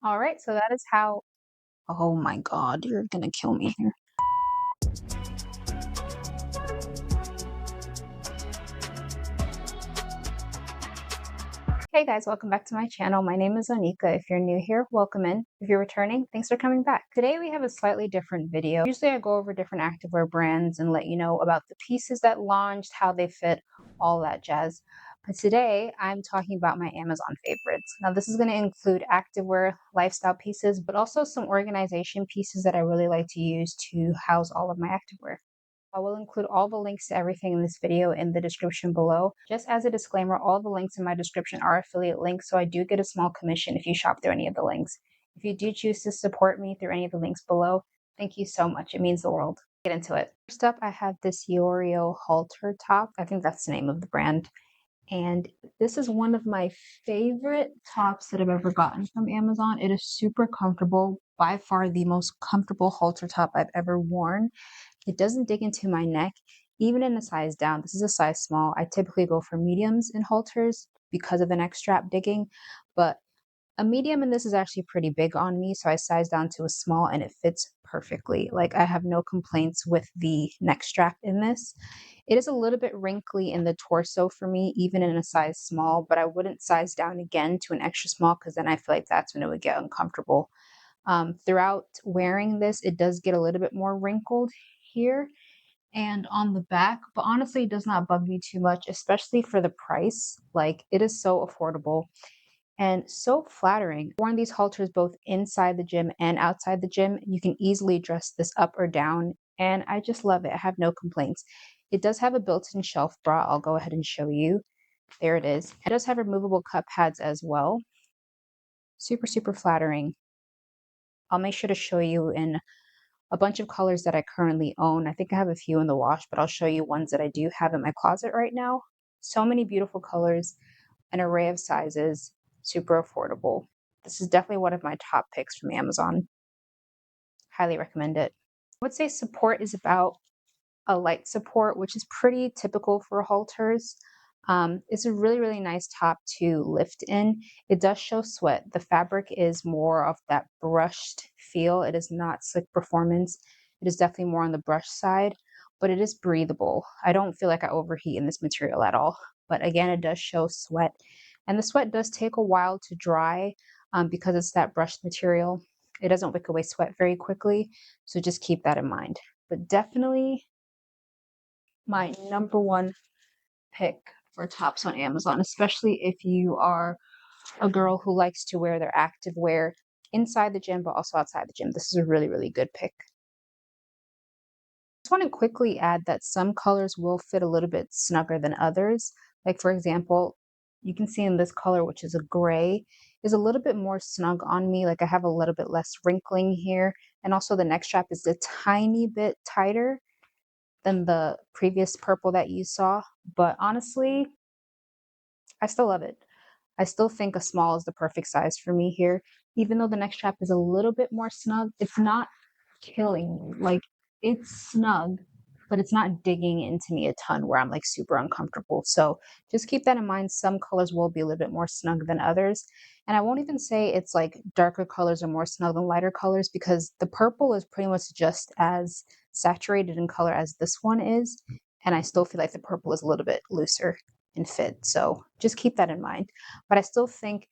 All right, so that is how. Oh my God, you're gonna kill me here. Hey guys, welcome back to my channel. My name is Onika. If you're new here, welcome in. If you're returning, thanks for coming back. Today we have a slightly different video. Usually I go over different activewear brands and let you know about the pieces that launched, how they fit, all that jazz. But today I'm talking about my Amazon favorites. Now this is going to include activewear, lifestyle pieces, but also some organization pieces that I really like to use to house all of my activewear. I will include all the links to everything in this video in the description below. Just as a disclaimer, all the links in my description are affiliate links, so I do get a small commission if you shop through any of the links. If you do choose to support me through any of the links below, thank you so much. It means the world. Get into it. First up, I have this YEOREO Halter top. I think that's the name of the brand. And this is one of my favorite tops that I've ever gotten from Amazon. It is super comfortable, by far the most comfortable halter top I've ever worn. It doesn't dig into my neck, even in a size down. This is a size small. I typically go for mediums in halters because of the neck strap digging, but a medium in this is actually pretty big on me, so I sized down to a small and it fits perfectly. Like, I have no complaints with the neck strap in this. It is a little bit wrinkly in the torso for me, even in a size small, but I wouldn't size down again to an extra small because then I feel like that's when it would get uncomfortable. Throughout wearing this, it does get a little bit more wrinkled here and on the back, but honestly, it does not bug me too much, especially for the price. Like, it is so affordable and so flattering. Worn these halters both inside the gym and outside the gym. You can easily dress this up or down, and I just love it. I have no complaints. It does have a built-in shelf bra. I'll go ahead and show you. There it is. It does have removable cup pads as well. Super, super flattering. I'll make sure to show you in a bunch of colors that I currently own. I think I have a few in the wash, but I'll show you ones that I do have in my closet right now. So many beautiful colors, an array of sizes, super affordable. This is definitely one of my top picks from Amazon. Highly recommend it. I would say support is about a light support, which is pretty typical for halters. It's a really, really nice top to lift in. It does show sweat. The fabric is more of that brushed feel. It is not slick performance. It is definitely more on the brush side, but it is breathable. I don't feel like I overheat in this material at all. But again, it does show sweat. And the sweat does take a while to dry because it's that brushed material. It doesn't wick away sweat very quickly. So just keep that in mind. But definitely my number one pick for tops on Amazon, especially if you are a girl who likes to wear their active wear inside the gym, but also outside the gym. This is a really, really good pick. I just want to quickly add that some colors will fit a little bit snugger than others. Like, for example, you can see in this color, which is a gray, is a little bit more snug on me. Like, I have a little bit less wrinkling here. And also the neck strap is a tiny bit tighter than the previous purple that you saw. But honestly, I still love it. I still think a small is the perfect size for me here. Even though the neck strap is a little bit more snug, it's not killing me. Like, it's snug, but it's not digging into me a ton where I'm like super uncomfortable. So just keep that in mind. Some colors will be a little bit more snug than others. And I won't even say it's like darker colors are more snug than lighter colors, because the purple is pretty much just as saturated in color as this one is. And I still feel like the purple is a little bit looser in fit. So just keep that in mind. But I still think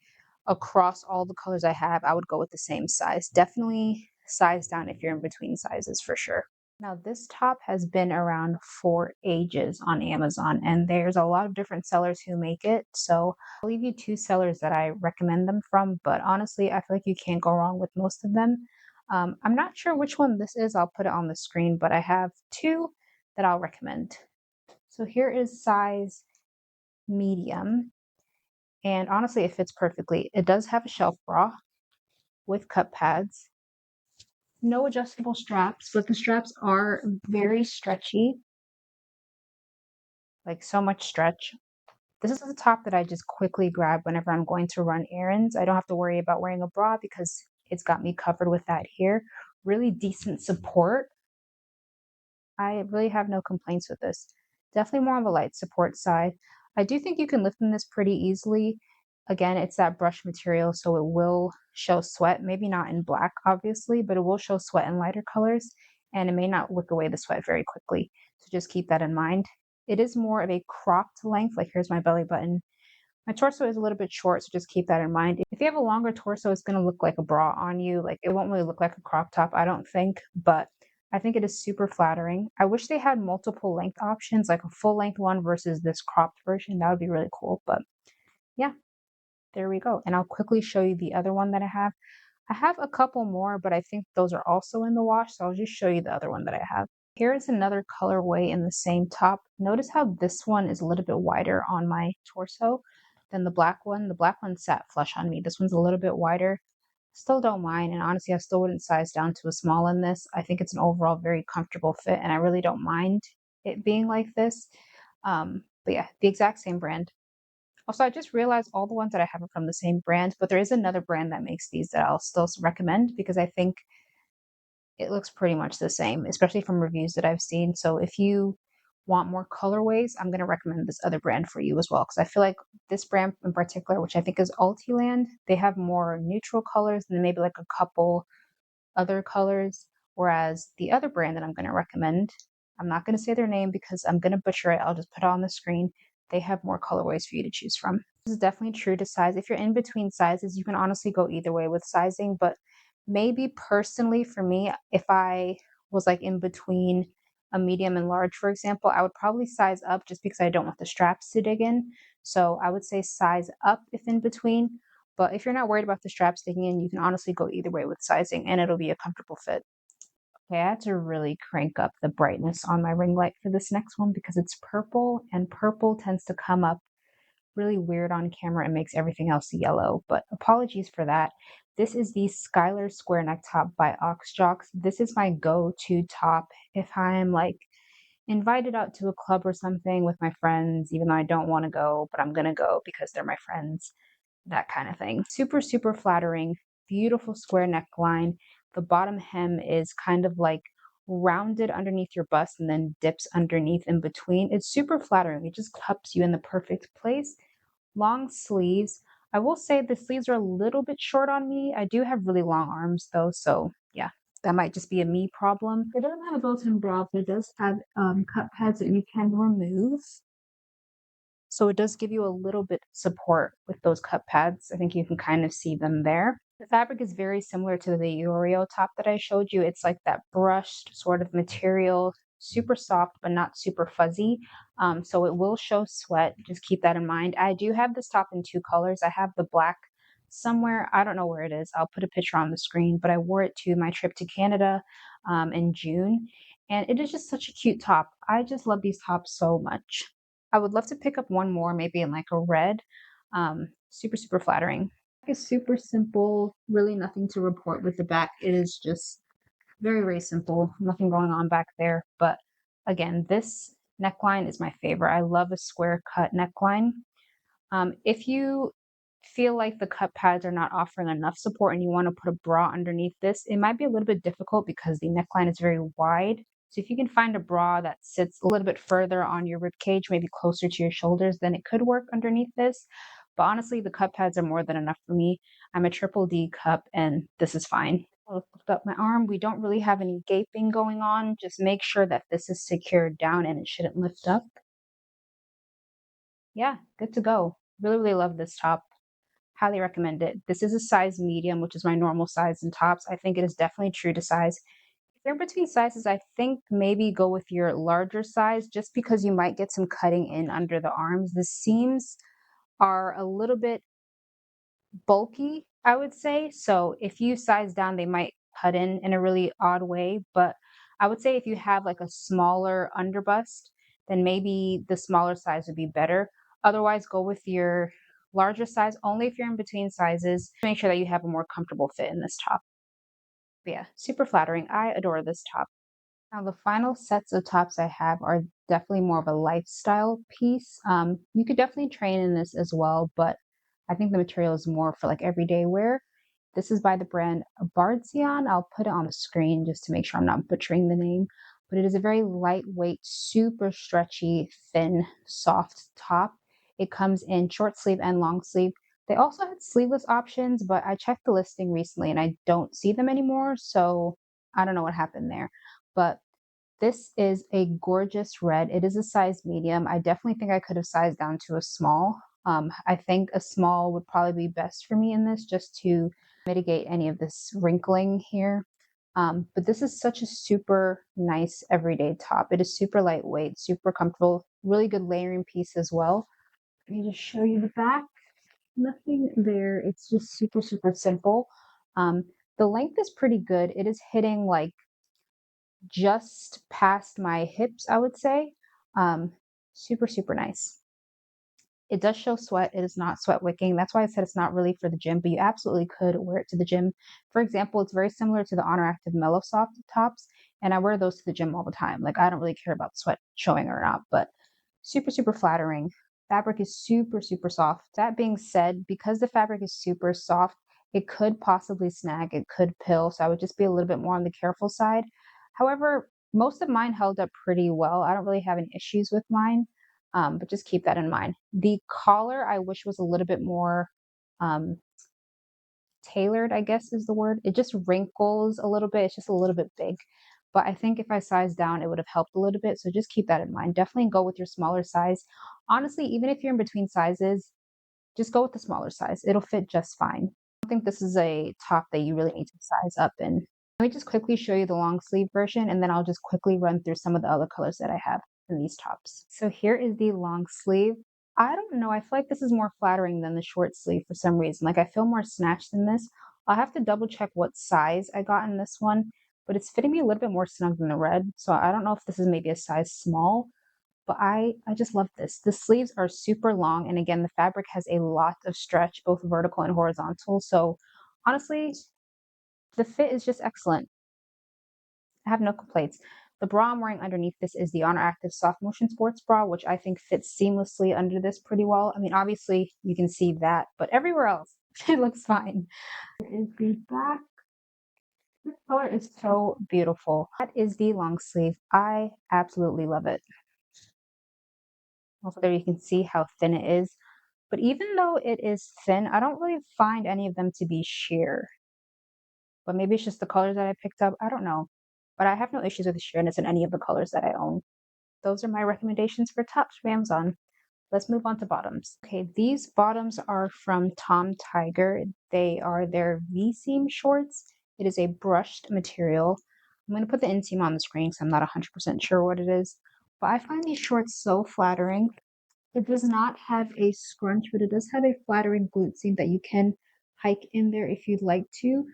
across all the colors I have, I would go with the same size. Definitely size down if you're in between sizes for sure. Now, this top has been around for ages on Amazon, and there's a lot of different sellers who make it. So I'll leave you two sellers that I recommend them from, but honestly, I feel like you can't go wrong with most of them. I'm not sure which one this is. I'll put it on the screen, but I have two that I'll recommend. So here is size medium, and honestly, it fits perfectly. It does have a shelf bra with cup pads. No adjustable straps, but the straps are very stretchy, like so much stretch. This is the top that I just quickly grab whenever I'm going to run errands. I don't have to worry about wearing a bra because it's got me covered with that here. Really decent support. I really have no complaints with this. Definitely more on the light support side. I do think you can lift in this pretty easily. Again, it's that brush material, so it will show sweat, maybe not in black, obviously, but it will show sweat in lighter colors, and it may not wick away the sweat very quickly. So just keep that in mind. It is more of a cropped length, like here's my belly button. My torso is a little bit short, so just keep that in mind. If you have a longer torso, it's gonna look like a bra on you. Like, it won't really look like a crop top, I don't think, but I think it is super flattering. I wish they had multiple length options, like a full length one versus this cropped version. That would be really cool, but yeah, there we go. And I'll quickly show you the other one that I have. I have a couple more, but I think those are also in the wash, so I'll just show you the other one that I have. Here is another colorway in the same top. Notice how this one is a little bit wider on my torso than the black one. The black one sat flush on me. This one's a little bit wider. Still don't mind, and honestly, I still wouldn't size down to a small in this. I think it's an overall very comfortable fit, and I really don't mind it being like this. But yeah, the exact same brand. Also, I just realized all the ones that I have are from the same brand, but there is another brand that makes these that I'll still recommend because I think it looks pretty much the same, especially from reviews that I've seen. So if you want more colorways, I'm going to recommend this other brand for you as well, because I feel like this brand in particular, which I think is Altiland, they have more neutral colors and then maybe like a couple other colors. Whereas the other brand that I'm going to recommend, I'm not going to say their name because I'm going to butcher it. I'll just put it on the screen. They have more colorways for you to choose from. This is definitely true to size. If you're in between sizes, you can honestly go either way with sizing, but maybe personally for me, if I was like in between a medium and large, for example, I would probably size up just because I don't want the straps to dig in. So I would say size up if in between. But if you're not worried about the straps digging in, you can honestly go either way with sizing and it'll be a comfortable fit. Okay, I had to really crank up the brightness on my ring light for this next one because it's purple and purple tends to come up really weird on camera and makes everything else yellow, but apologies for that. This is the Skylar square neck top by Aoxjox. This is my go-to top if I'm like invited out to a club or something with my friends, even though I don't want to go, but I'm gonna go because they're my friends, that kind of thing. Super, super flattering, beautiful square neckline. The bottom hem is kind of like rounded underneath your bust and then dips underneath in between. It's super flattering. It just cups you in the perfect place. Long sleeves. I will say the sleeves are a little bit short on me. I do have really long arms though, so yeah, that might just be a me problem. It doesn't have a built-in bra, but it does have cup pads that you can remove. So it does give you a little bit support with those cup pads. I think you can kind of see them there. The fabric is very similar to the YEOREO top that I showed you. It's like that brushed sort of material, super soft but not super fuzzy. So it will show sweat. Just keep that in mind. I do have this top in two colors. I have the black somewhere. I don't know where it is. I'll put a picture on the screen, but I wore it to my trip to Canada in June. And it is just such a cute top. I just love these tops so much. I would love to pick up one more, maybe in like a red. Super, super flattering. It's super simple, really nothing to report with the back. It is just very, very simple. Nothing going on back there. But again, this neckline is my favorite. I love a square cut neckline. If you feel like the cup pads are not offering enough support and you want to put a bra underneath this, it might be a little bit difficult because the neckline is very wide. So if you can find a bra that sits a little bit further on your rib cage, maybe closer to your shoulders, then it could work underneath this. But honestly, the cup pads are more than enough for me. I'm a triple D cup and this is fine. I'll lift up my arm. We don't really have any gaping going on. Just make sure that this is secured down and it shouldn't lift up. Yeah, good to go. Really, really love this top. Highly recommend it. This is a size medium, which is my normal size in tops. I think it is definitely true to size. If you're in between sizes, I think maybe go with your larger size just because you might get some cutting in under the arms. The seams are a little bit bulky, I would say. So if you size down, they might cut in a really odd way. But I would say if you have like a smaller underbust, then maybe the smaller size would be better. Otherwise, go with your larger size only if you're in between sizes. Make sure that you have a more comfortable fit in this top. But yeah, super flattering. I adore this top. Now, the final sets of tops I have are definitely more of a lifestyle piece. You could definitely train in this as well, but I think the material is more for like everyday wear. This is by the brand Abardsion. I'll put it on the screen just to make sure I'm not butchering the name. But it is a very lightweight, super stretchy, thin, soft top. It comes in short sleeve and long sleeve. They also had sleeveless options, but I checked the listing recently and I don't see them anymore, so I don't know what happened there. But this is a gorgeous red. It is a size medium. I definitely think I could have sized down to a small. I think a small would probably be best for me in this, just to mitigate any of this wrinkling here. But this is such a super nice everyday top. It is super lightweight, super comfortable, really good layering piece as well. Let me just show you the back. Nothing there. It's just super, super simple. Um, the length is pretty good. It is hitting like just past my hips, I would say. Super, super nice. It does show sweat. It is not sweat wicking. That's why I said it's not really for the gym, but you absolutely could wear it to the gym. For example, it's very similar to the Honor Active Mellow Soft tops, and I wear those to the gym all the time. Like, I don't really care about sweat showing or not, but super, super flattering. Fabric is super, super soft. That being said, because the fabric is super soft, it could possibly snag, it could pill, so I would just be a little bit more on the careful side. However, most of mine held up pretty well. I don't really have any issues with mine, but just keep that in mind. The collar, I wish was a little bit more um, tailored, I guess is the word. It just wrinkles a little bit. It's just a little bit big. But I think if I sized down, it would have helped a little bit. So just keep that in mind. Definitely go with your smaller size. Honestly, even if you're in between sizes, just go with the smaller size. It'll fit just fine. I don't think this is a top that you really need to size up in. Let me just quickly show you the long sleeve version, and then I'll just quickly run through some of the other colors that I have in these tops. So here is the long sleeve. I don't know, I feel like this is more flattering than the short sleeve for some reason. Like, I feel more snatched in this. I'll have to double check what size I got in this one, but it's fitting me a little bit more snug than the red. So I don't know if this is maybe a size small, but I just love this. The sleeves are super long, and again, the fabric has a lot of stretch, both vertical and horizontal. So honestly, the fit is just excellent. I have no complaints. The bra I'm wearing underneath this is the Honor Active Soft Motion Sports Bra, which I think fits seamlessly under this pretty well. I mean, obviously you can see that, but everywhere else, it looks fine. Here is the back. This color is so beautiful. That is the long sleeve. I absolutely love it. Also, there you can see how thin it is. But even though it is thin, I don't really find any of them to be sheer. But maybe it's just the colors that I picked up. I don't know. But I have no issues with the sheerness in any of the colors that I own. Those are my recommendations for tops from Amazon. Let's move on to bottoms. Okay, these bottoms are from TomTiger. They are their V-seam shorts. It is a brushed material. I'm going to put the inseam on the screen because I'm not 100% sure what it is. But I find these shorts so flattering. It does not have a scrunch, but it does have a flattering glute seam that you can hike in there if you'd like to.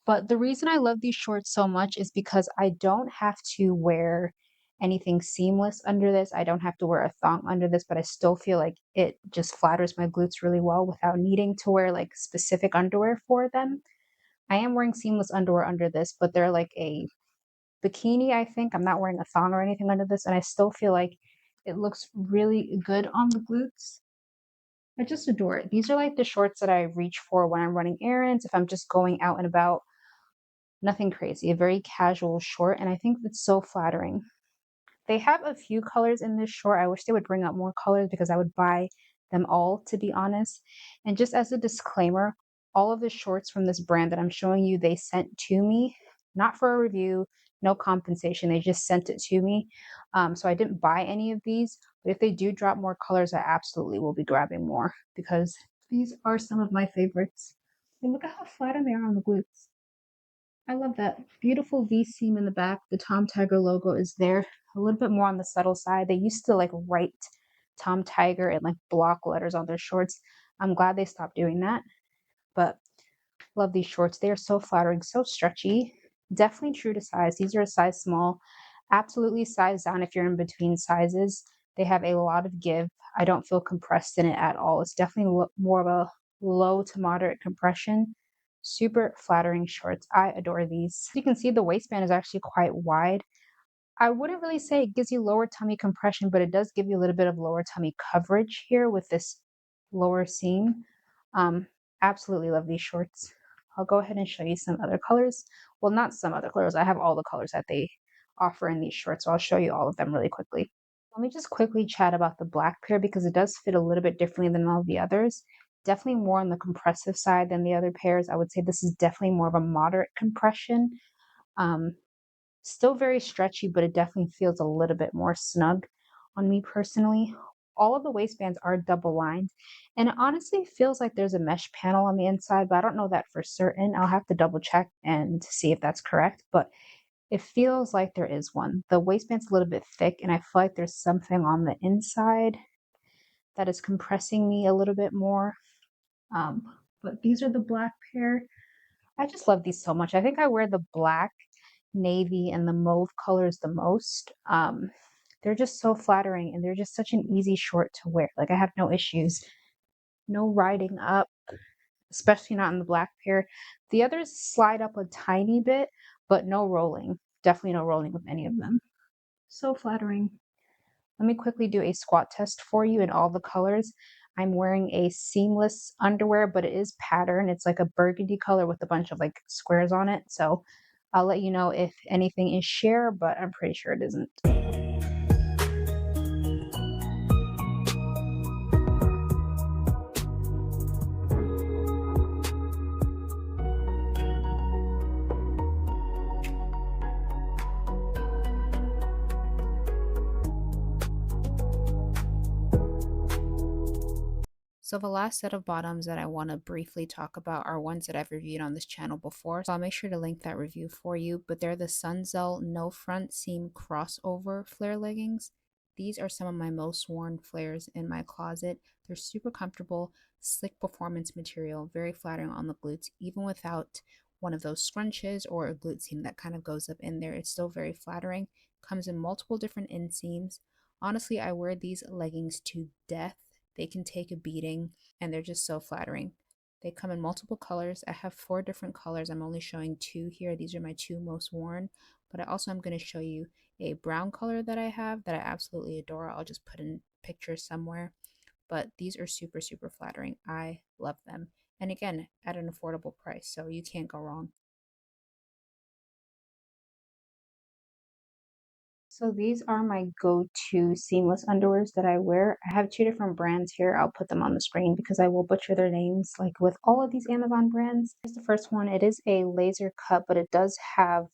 But the reason I love these shorts so much is because I don't have to wear anything seamless under this. I don't have to wear a thong under this, but I still feel like it just flatters my glutes really well without needing to wear like specific underwear for them. I am wearing seamless underwear under this, but they're like a bikini, I think. I'm not wearing a thong or anything under this, and I still feel like it looks really good on the glutes. I just adore it. These are like the shorts that I reach for when I'm running errands, if I'm just going out and about. Nothing crazy, a very casual short, and I think that's so flattering. They have a few colors in this short. I wish they would bring out more colors because I would buy them all, to be honest. And just as a disclaimer, all of the shorts from this brand that I'm showing you, they sent to me, not for a review, no compensation. They just sent it to me. So I didn't buy any of these, but if they do drop more colors, I absolutely will be grabbing more because these are some of my favorites. And look at how flat they are on the glutes. I love that. Beautiful V seam in the back. The TomTiger logo is there. A little bit more on the subtle side. They used to like write TomTiger in like block letters on their shorts. I'm glad they stopped doing that. But love these shorts. They are so flattering, so stretchy. Definitely true to size. These are a size small. Absolutely size down if you're in between sizes. They have a lot of give. I don't feel compressed in it at all. It's definitely more of a low to moderate compression. Super flattering shorts. I adore these. You can see the waistband is actually quite wide. I wouldn't really say it gives you lower tummy compression, but it does give you a little bit of lower tummy coverage here with this lower seam. Um, Absolutely love these shorts. I'll go ahead and show you some other colors. Well, not some other colors. I have all the colors that they offer in these shorts, so I'll show you all of them really quickly. Let me just quickly chat about the black pair because it does fit a little bit differently than all the others. definitely more on the compressive side than the other pairs. I would say this is definitely more of a moderate compression. Um, Still very stretchy, but it definitely feels a little bit more snug on me personally. All of the waistbands are double lined, and it honestly feels like there's a mesh panel on the inside, but I don't know that for certain. I'll have to double check and see if that's correct, but it feels like there is one. The waistband's a little bit thick, and I feel like there's something on the inside that is compressing me a little bit more. Um, but these are the black pair. I just love these so much. I think I wear the black, navy, and the mauve colors the most. They're just so flattering, and they're just such an easy short to wear. Like, I have no issues. No riding up, especially not in the black pair. The others slide up a tiny bit, but no rolling. Definitely no rolling with any of them. So flattering. Let me quickly do a squat test for you in all the colors. I'm wearing a seamless underwear, but it is patterned. It's like a burgundy color with a bunch of like squares on it. So I'll let you know if anything is sheer, but I'm pretty sure it isn't. So the last set of bottoms that I want to briefly talk about are ones that I've reviewed on this channel before. So I'll make sure to link that review for you. But they're the Sunzel no front seam crossover flare leggings. These are some of my most worn flares in my closet. They're super comfortable, slick performance material, very flattering on the glutes, even without one of those scrunches or a glute seam that kind of goes up in there. It's still very flattering. Comes in multiple different inseams. Honestly, I wear these leggings to death. They can take a beating, and they're just so flattering. They come in multiple colors. I have 4 different colors. I'm only showing 2 here. These are my 2 most worn, but I also am going to show you a brown color that I have that I absolutely adore. I'll just put in pictures somewhere, but these are super, super flattering. I love them. And again, at an affordable price, so you can't go wrong. So these are my go-to seamless underwears that I wear. I have 2 different brands here. I'll put them on the screen because I will butcher their names like with all of these Amazon brands. Here's the first one. It is a laser cut, but it does have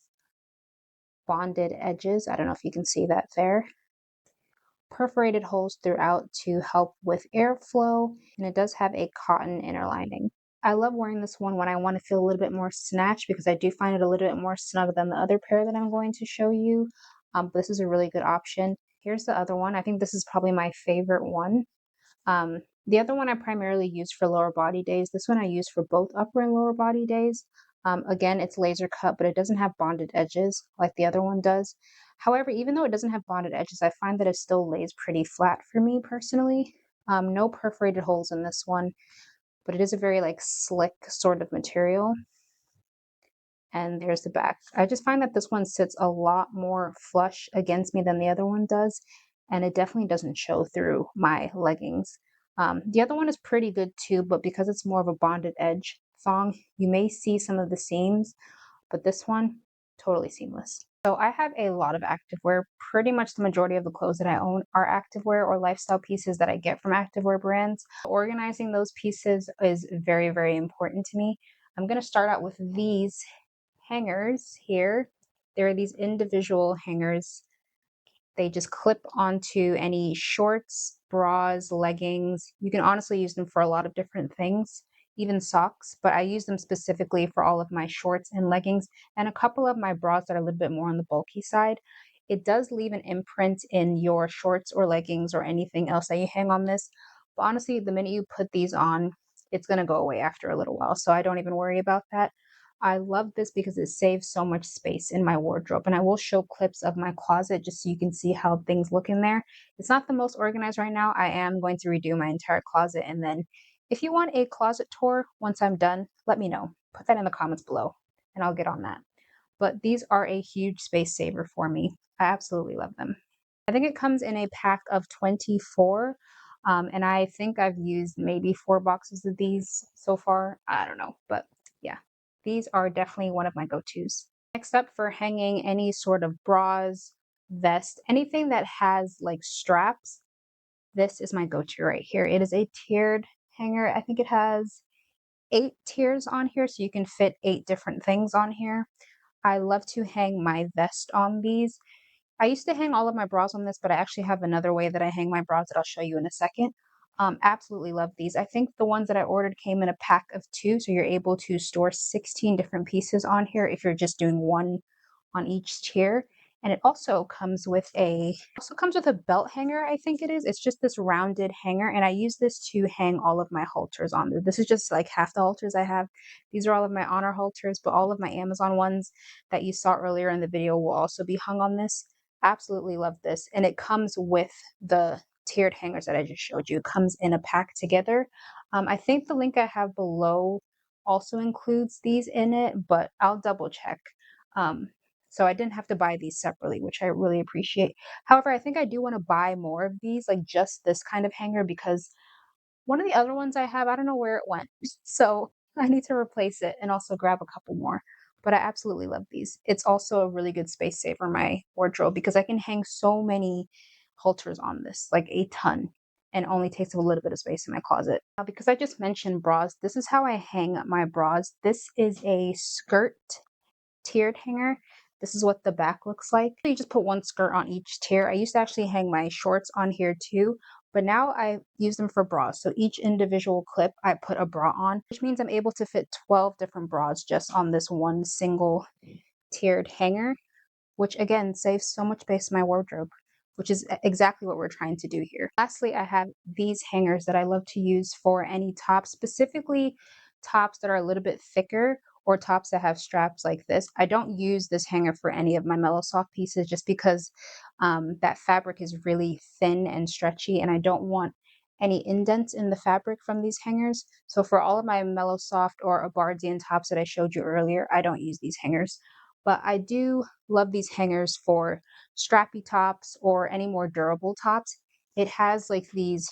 bonded edges. I don't know if you can see that there. Perforated holes throughout to help with airflow, and it does have a cotton inner lining. I love wearing this one when I want to feel a little bit more snatched because I do find it a little bit more snug than the other pair that I'm going to show you. But this is a really good option. Here's the other one. I think this is probably my favorite one. The other one I primarily use for lower body days. This one I use for both upper and lower body days. Again, it's laser cut, but it doesn't have bonded edges like the other one does. However, even though it doesn't have bonded edges, I find that it still lays pretty flat for me personally. No perforated holes in this one, but it is a very like slick sort of material. And there's the back. I just find that this one sits a lot more flush against me than the other one does, and it definitely doesn't show through my leggings. The other one is pretty good too, but because it's more of a bonded edge thong, you may see some of the seams, but this one, totally seamless. So I have a lot of activewear. Pretty much the majority of the clothes that I own are activewear or lifestyle pieces that I get from activewear brands. Organizing those pieces is very, very important to me. I'm going to start out with these hangers here. There are these individual hangers. They just clip onto any shorts, bras, leggings. You can honestly use them for a lot of different things, even socks, but I use them specifically for all of my shorts and leggings and a couple of my bras that are a little bit more on the bulky side. It does leave an imprint in your shorts or leggings or anything else that you hang on this. But honestly, the minute you put these on, it's going to go away after a little while. So I don't even worry about that. I love this because it saves so much space in my wardrobe. And I will show clips of my closet just so you can see how things look in there. It's not the most organized right now. I am going to redo my entire closet. And then if you want a closet tour once I'm done, let me know. Put that in the comments below and I'll get on that. But these are a huge space saver for me. I absolutely love them. I think it comes in a pack of 24. And I think I've used maybe 4 boxes of these so far. I don't know, but yeah, these are definitely one of my go-tos. Next up, for hanging any sort of bras, vest, anything that has like straps, this is my go-to right here. It is a tiered hanger. I think it has 8 tiers on here, so you can fit 8 different things on here. I love to hang my vest on these. I used to hang all of my bras on this, but I actually have another way that I hang my bras that I'll show you in a second. Absolutely love these. I think the ones that I ordered came in a pack of 2, so you're able to store 16 different pieces on here if you're just doing one on each tier. And it also comes with a belt hanger, I think it is. It's just this rounded hanger, and I use this to hang all of my halters on. This is just like half the halters I have. These are all of my Honor halters, but all of my Amazon ones that you saw earlier in the video will also be hung on this. Absolutely love this. And it comes with the tiered hangers that I just showed you. It comes in a pack together. I think the link I have below also includes these in it, but I'll double check. So I didn't have to buy these separately, which I really appreciate. However, I think I do want to buy more of these, like just this kind of hanger, because one of the other ones I have, I don't know where it went. So I need to replace it and also grab a couple more. But I absolutely love these. It's also a really good space saver in my wardrobe because I can hang so many halters on this, like a ton, and only takes a little bit of space in my closet. Because I just mentioned bras, this is how I hang my bras. This is a skirt tiered hanger. This is what the back looks like. You just put one skirt on each tier. I used to actually hang my shorts on here too, but now I use them for bras. So each individual clip I put a bra on, which means I'm able to fit 12 different bras just on this one single tiered hanger, which again saves so much space in my wardrobe, which is exactly what we're trying to do here. Lastly, I have these hangers that I love to use for any tops, specifically tops that are a little bit thicker or tops that have straps like this. I don't use this hanger for any of my Mellow Soft pieces just because that fabric is really thin and stretchy, and I don't want any indents in the fabric from these hangers. So for all of my Mellow Soft or Abardsion tops that I showed you earlier, I don't use these hangers. But I do love these hangers for strappy tops or any more durable tops. It has like these,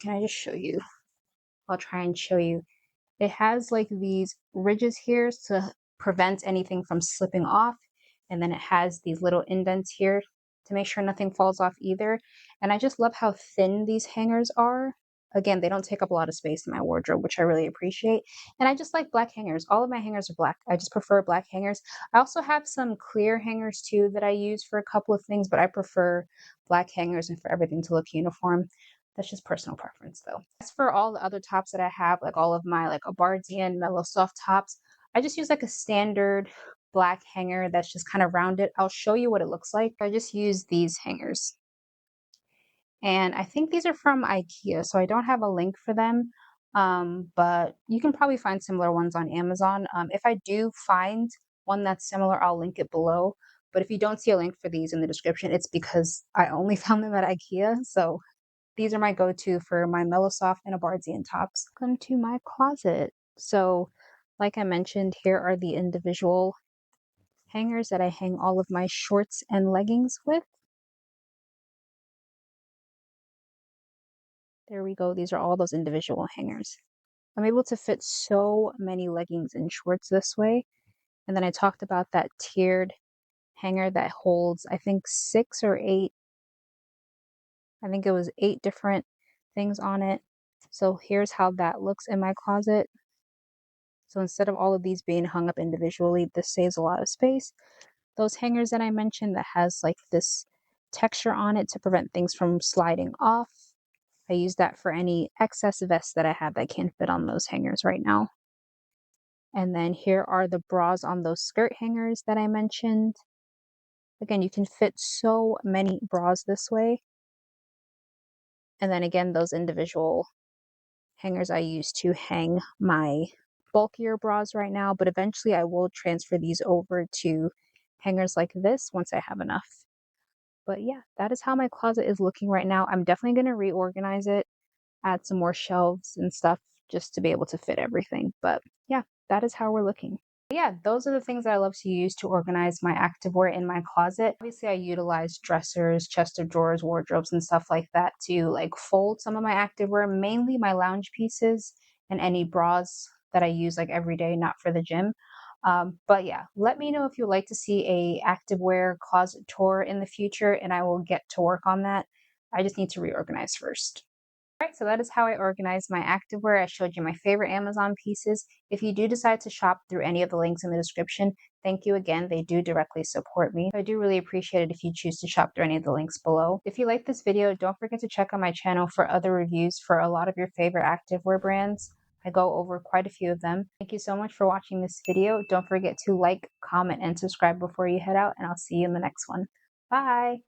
can I just show you? I'll try and show you. It has like these ridges here to prevent anything from slipping off. And then it has these little indents here to make sure nothing falls off either. And I just love how thin these hangers are. Again, they don't take up a lot of space in my wardrobe, which I really appreciate. And I just like black hangers. All of my hangers are black. I just prefer black hangers. I also have some clear hangers too that I use for a couple of things, but I prefer black hangers and for everything to look uniform. That's just personal preference though. As for all the other tops that I have, like all of my like Abardsion Mellow Soft tops, I just use like a standard black hanger that's just kind of rounded. I'll show you what it looks like. I just use these hangers. And I think these are from IKEA, so I don't have a link for them. But you can probably find similar ones on Amazon. If I do find one that's similar, I'll link it below. But if you don't see a link for these in the description, it's because I only found them at IKEA. So these are my go-to for my Mellow Soft and Abardsion tops. Come to my closet. So like I mentioned, here are the individual hangers that I hang all of my shorts and leggings with. There we go. These are all those individual hangers. I'm able to fit so many leggings and shorts this way. And then I talked about that tiered hanger that holds, I think 6 or 8. I think it was 8 different things on it. So here's how that looks in my closet. So instead of all of these being hung up individually, this saves a lot of space. Those hangers that I mentioned that has like this texture on it to prevent things from sliding off. I use that for any excess vests that I have that can't fit on those hangers right now. And then here are the bras on those skirt hangers that I mentioned. Again, you can fit so many bras this way. And then again, those individual hangers I use to hang my bulkier bras right now, but eventually I will transfer these over to hangers like this once I have enough. But yeah, that is how my closet is looking right now. I'm definitely going to reorganize it, add some more shelves and stuff just to be able to fit everything. But yeah, that is how we're looking. But yeah, those are the things that I love to use to organize my activewear in my closet. Obviously, I utilize dressers, chest of drawers, wardrobes, and stuff like that to like fold some of my activewear, mainly my lounge pieces and any bras that I use like every day, not for the gym. But yeah, let me know if you'd like to see a activewear closet tour in the future, and I will get to work on that. I just need to reorganize first. Alright, so that is how I organize my activewear. I showed you my favorite Amazon pieces. If you do decide to shop through any of the links in the description, thank you again. They do directly support me. I do really appreciate it if you choose to shop through any of the links below. If you like this video, don't forget to check out my channel for other reviews for a lot of your favorite activewear brands. I go over quite a few of them. Thank you so much for watching this video. Don't forget to like, comment, and subscribe before you head out, and I'll see you in the next one. Bye!